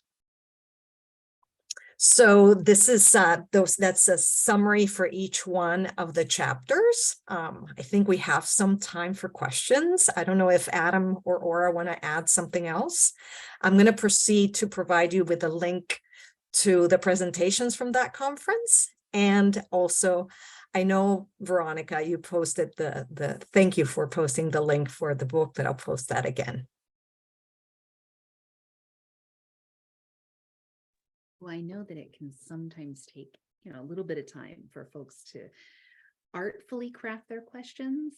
So this is that's a summary for each one of the chapters. I think we have some time for questions. I don't know if Adam or Aura want to add something else. I'm going to proceed to provide you with a link to the presentations from that conference. And also, I know, Veronica, you posted thank you for posting the link for the book, but I'll post that again. Well, I know that it can sometimes take, a little bit of time for folks to artfully craft their questions.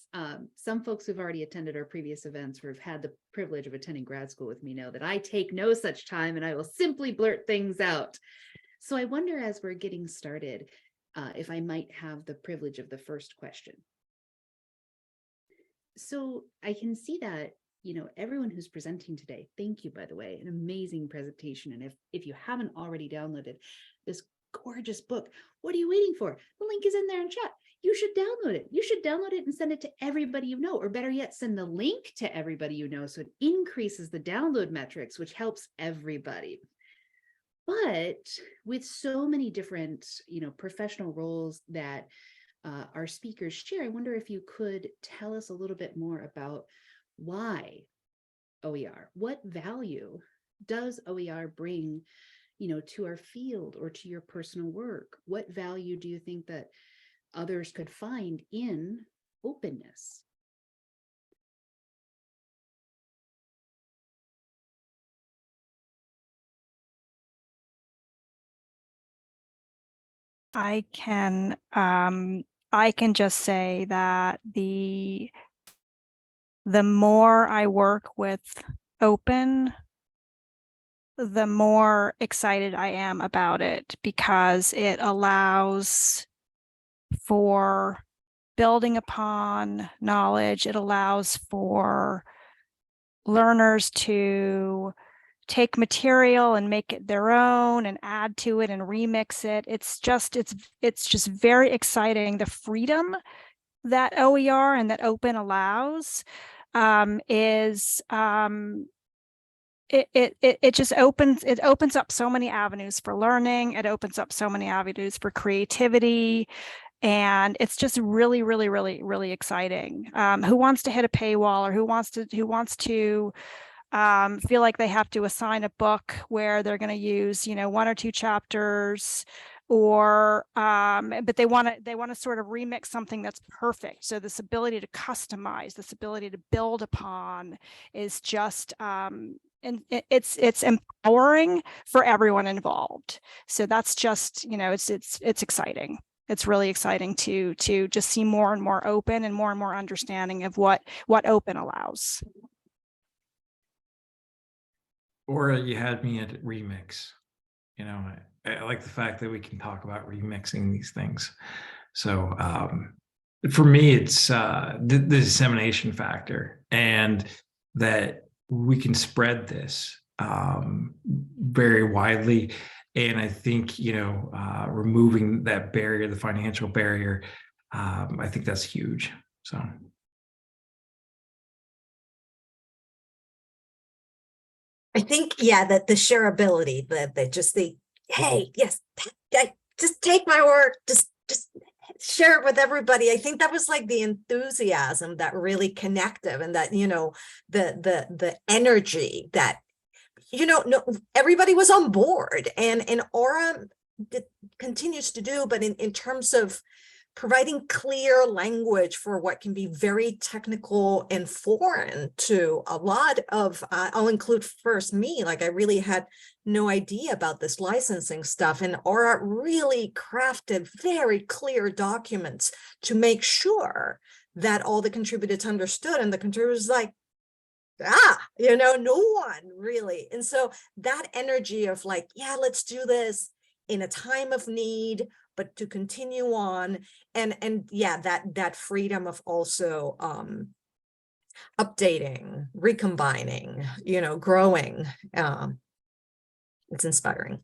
Some folks who've already attended our previous events or have had the privilege of attending grad school with me know that I take no such time and I will simply blurt things out. So I wonder, as we're getting started, if I might have the privilege of the first question. So I can see that everyone who's presenting today, thank you, by the way, an amazing presentation. And if you haven't already downloaded this gorgeous book, what are you waiting for? The link is in there in chat. You should download it. You should download it and send it to everybody you know, or better yet, send the link to everybody you know. So it increases the download metrics, which helps everybody. But with so many different, professional roles that our speakers share, I wonder if you could tell us a little bit more about why OER, what value does OER bring, to our field or to your personal work? What value do you think that others could find in openness? I can just say that the more I work with open, the more excited I am about it, because it allows for building upon knowledge. It allows for learners to take material and make it their own and add to it and remix it. It's just very exciting. The freedom that OER and that open allows it just opens up so many avenues for learning. It opens up so many avenues for creativity. And it's just really, really, really, really exciting. Who wants to hit a paywall, or who wants to feel like they have to assign a book where they're going to use, 1 or 2 chapters or but they want to sort of remix something that's perfect. So this ability to customize, this ability to build upon is just and it's empowering for everyone involved. So that's just, you know, it's exciting. It's really exciting to just see more and more open and more understanding of what open allows. Or you had me at remix. You know, I like the fact that we can talk about remixing these things. So for me, it's the dissemination factor, and that we can spread this very widely. And I think, you know, removing that barrier, the financial barrier, I think that's huge. So. I think, yeah, that the shareability, that hey, yes, just take my work, just share it with everybody. I think that was like the enthusiasm that really connected, and that, you know, the energy that, you know, no, everybody was on board, and Aura continues to do, but in terms of providing clear language for what can be very technical and foreign to a lot of, I'll include first me, like I really had no idea about this licensing stuff, and Aura really crafted very clear documents to make sure that all the contributors understood, and the contributors like, you know, no one really. And so that energy of like, yeah, let's do this in a time of need, but to continue on, and yeah, that freedom of also updating, recombining, you know, growing, it's inspiring.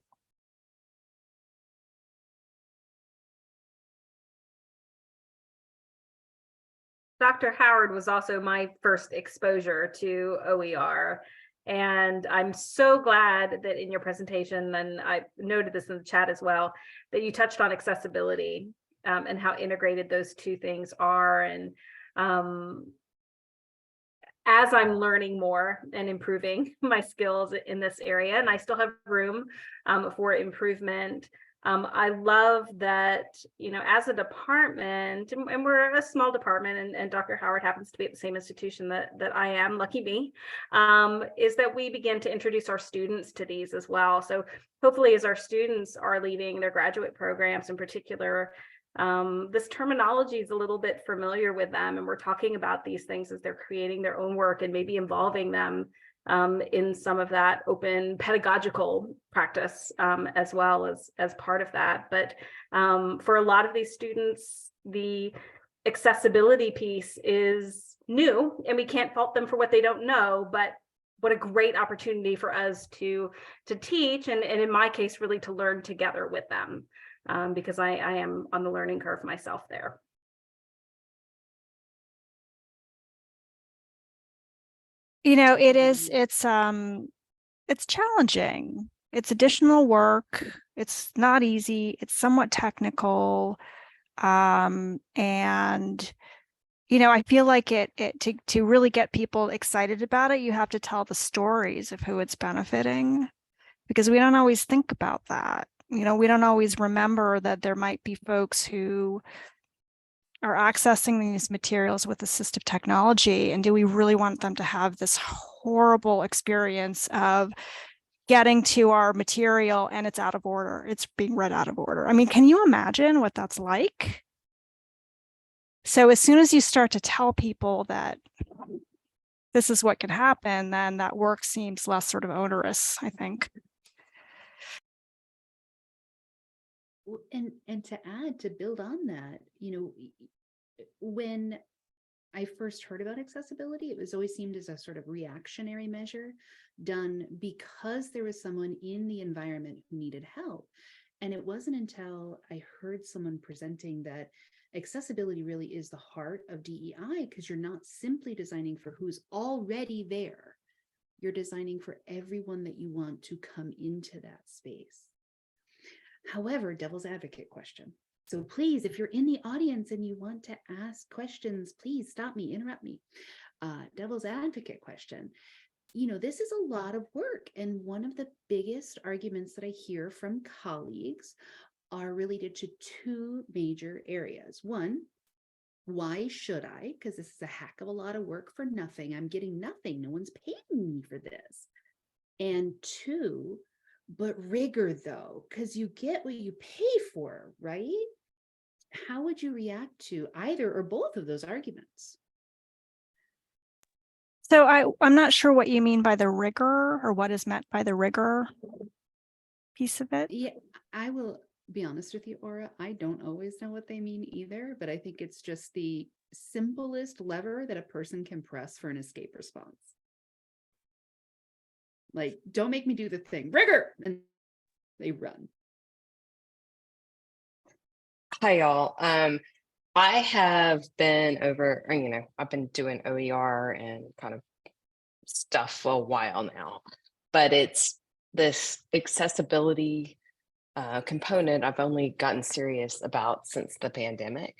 Dr. Howard was also my first exposure to OER. And I'm so glad that in your presentation, and I noted this in the chat as well, that you touched on accessibility and how integrated those two things are. And as I'm learning more and improving my skills in this area, and I still have room for improvement, I love that, you know, as a department, and we're a small department, and Dr. Howard happens to be at the same institution that I am, lucky me, is that we begin to introduce our students to these as well. So hopefully as our students are leaving their graduate programs in particular, this terminology is a little bit familiar with them, and we're talking about these things as they're creating their own work and maybe involving them in some of that open pedagogical practice as well as part of that. But for a lot of these students, the accessibility piece is new, and we can't fault them for what they don't know, but what a great opportunity for us to teach, and in my case, really to learn together with them, because I am on the learning curve myself there. You know, it's challenging. It's additional work. It's not easy. It's somewhat technical. And, you know, I feel like to really get people excited about it, you have to tell the stories of who it's benefiting, because we don't always think about that. You know, we don't always remember that there might be folks who are accessing these materials with assistive technology, and do we really want them to have this horrible experience of getting to our material and it's out of order, it's being read out of order? I mean, can you imagine what that's like? So as soon as you start to tell people that this is what can happen, then that work seems less sort of onerous, I think. And to add, to build on that, you know, when I first heard about accessibility, it was always seemed as a sort of reactionary measure done because there was someone in the environment who needed help. And it wasn't until I heard someone presenting that accessibility really is the heart of DEI, because you're not simply designing for who's already there. You're designing for everyone that you want to come into that space. However, devil's advocate question. So please, if you're in the audience and you want to ask questions, please stop me, interrupt me. Devil's advocate question. You know, this is a lot of work. And one of the biggest arguments that I hear from colleagues are related to two major areas. One, why should I? Because this is a heck of a lot of work for nothing. I'm getting nothing. No one's paying me for this. And two, but rigor though, because you get what you pay for, right? How would you react to either or both of those arguments? So I'm not sure what you mean by the rigor, or what is meant by the rigor piece of it. Yeah, I will be honest with you, Aura. I don't always know what they mean either, but I think it's just the simplest lever that a person can press for an escape response. Like, don't make me do the thing, rigor, and they run. Hi, y'all. I have been I've been doing OER and kind of stuff for a while now, but it's this accessibility component I've only gotten serious about since the pandemic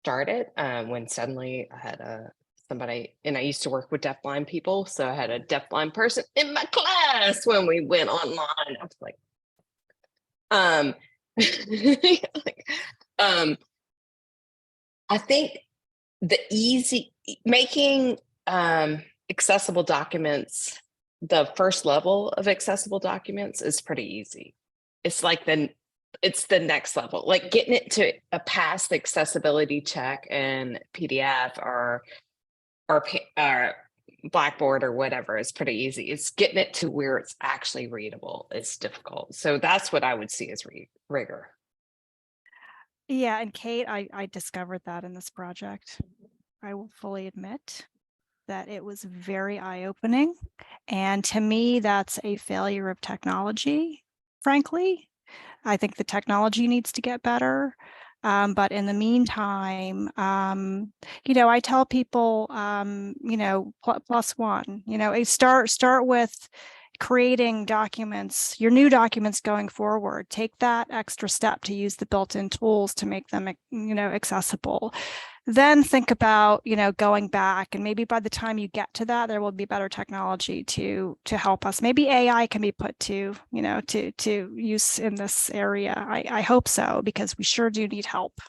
started, when suddenly I had somebody, and I used to work with deafblind people, so I had a deafblind person in my class when we went online. I was like, I think making accessible documents, the first level of accessible documents is pretty easy. It's like it's the next level, like getting it to a past the accessibility check in PDF or Blackboard or whatever is pretty easy. It's getting it to where it's actually readable is difficult. So that's what I would see as rigor. Yeah, and Kate, I discovered that in this project. I will fully admit that it was very eye-opening. And to me, that's a failure of technology, frankly. I think the technology needs to get better. But in the meantime, I tell people, +1, start with creating documents, your new documents going forward. Take that extra step to use the built-in tools to make them, accessible. Then think about, going back, and maybe by the time you get to that, there will be better technology to help us. Maybe AI can be put to use in this area. I hope so, because we sure do need help.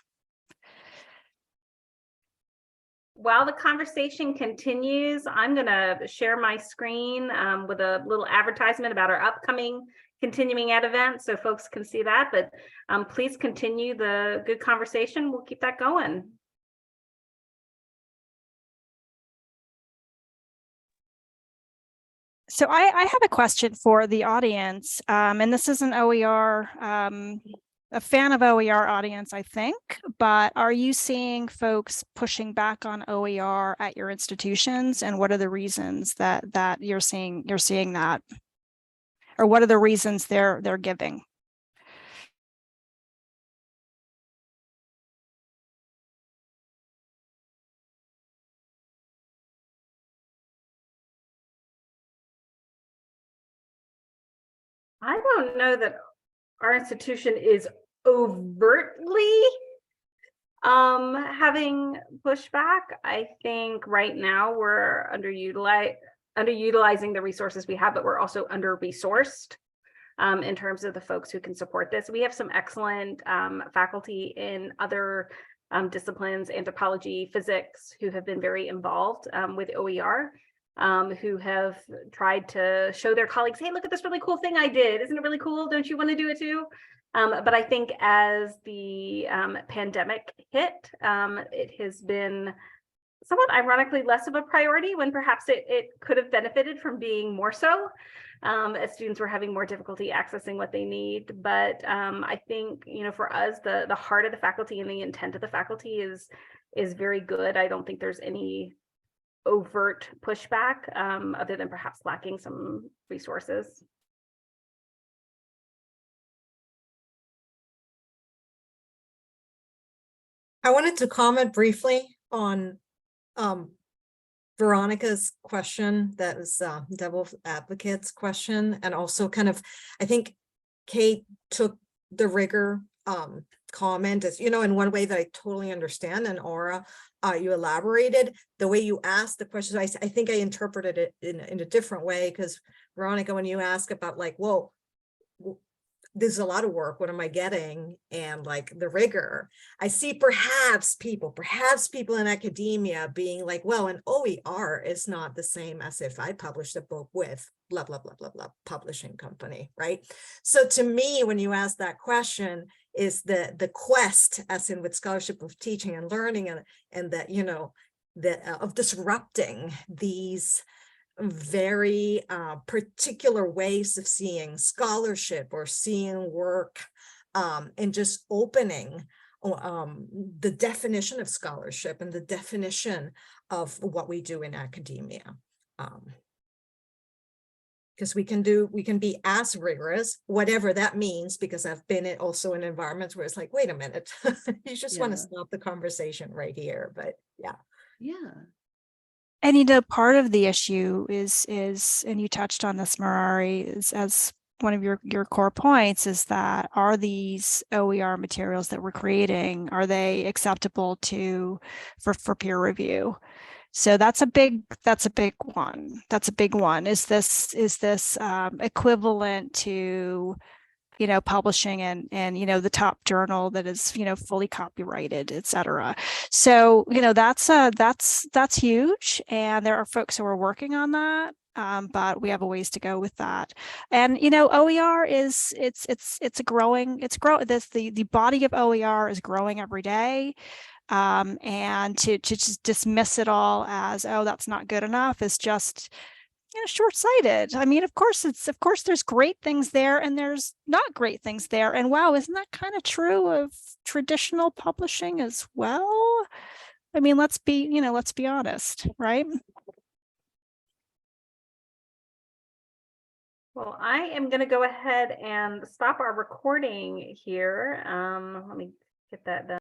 While the conversation continues, I'm going to share my screen with a little advertisement about our upcoming continuing ed event, so folks can see that. But please continue the good conversation. We'll keep that going. So I have a question for the audience, and this is an OER, a fan of OER audience, I think, but are you seeing folks pushing back on OER at your institutions? And what are the reasons that you're seeing that? Or what are the reasons they're giving? I don't know that our institution is overtly having pushback. I think right now we're underutilizing the resources we have, but we're also under-resourced in terms of the folks who can support this. We have some excellent faculty in other disciplines, anthropology, physics, who have been very involved with OER. Who have tried to show their colleagues, hey, look at this really cool thing I did. Isn't it really cool? Don't you want to do it too? But I think as the pandemic hit, it has been somewhat ironically less of a priority, when perhaps it could have benefited from being more so, as students were having more difficulty accessing what they need. But I think, for us, the heart of the faculty and the intent of the faculty is very good. I don't think there's any overt pushback, other than perhaps lacking some resources. I wanted to comment briefly on Veronica's question, that was devil's advocate's question, and also kind of, I think Kate took the rigor comment as, in one way that I totally understand, and Aura, you elaborated the way you asked the question. I think I interpreted it in a different way, because Veronica, when you ask about like, whoa, there's a lot of work, what am I getting? And like the rigor, I see perhaps people in academia being like, well, an OER is not the same as if I published a book with blah, blah, blah, blah, blah, publishing company, right? So to me, when you ask that question, is the quest, as in with scholarship of teaching and learning, and that, you know, that of disrupting these very particular ways of seeing scholarship or seeing work, and just opening the definition of scholarship and the definition of what we do in academia. Because we can be as rigorous, whatever that means, because I've been also in environments where it's like, wait a minute, you just want to Yeah. stop the conversation right here. But yeah. Yeah. And you know, part of the issue is, and you touched on this, Mirari, is as one of your core points, is that are these OER materials that we're creating, are they acceptable for peer review? So that's a big one. That's a big one. Is this equivalent to, you know, publishing and you know, the top journal that is, you know, fully copyrighted, et cetera. So, you know, that's huge. And there are folks who are working on that. But we have a ways to go with that. And, you know, OER is, the body of OER is growing every day. And to just dismiss it all as, oh, that's not good enough, is just, you know, short-sighted. I mean, of course there's great things there and there's not great things there. And wow, isn't that kind of true of traditional publishing as well? I mean, let's be honest, right? Well, I am going to go ahead and stop our recording here. Let me get that done.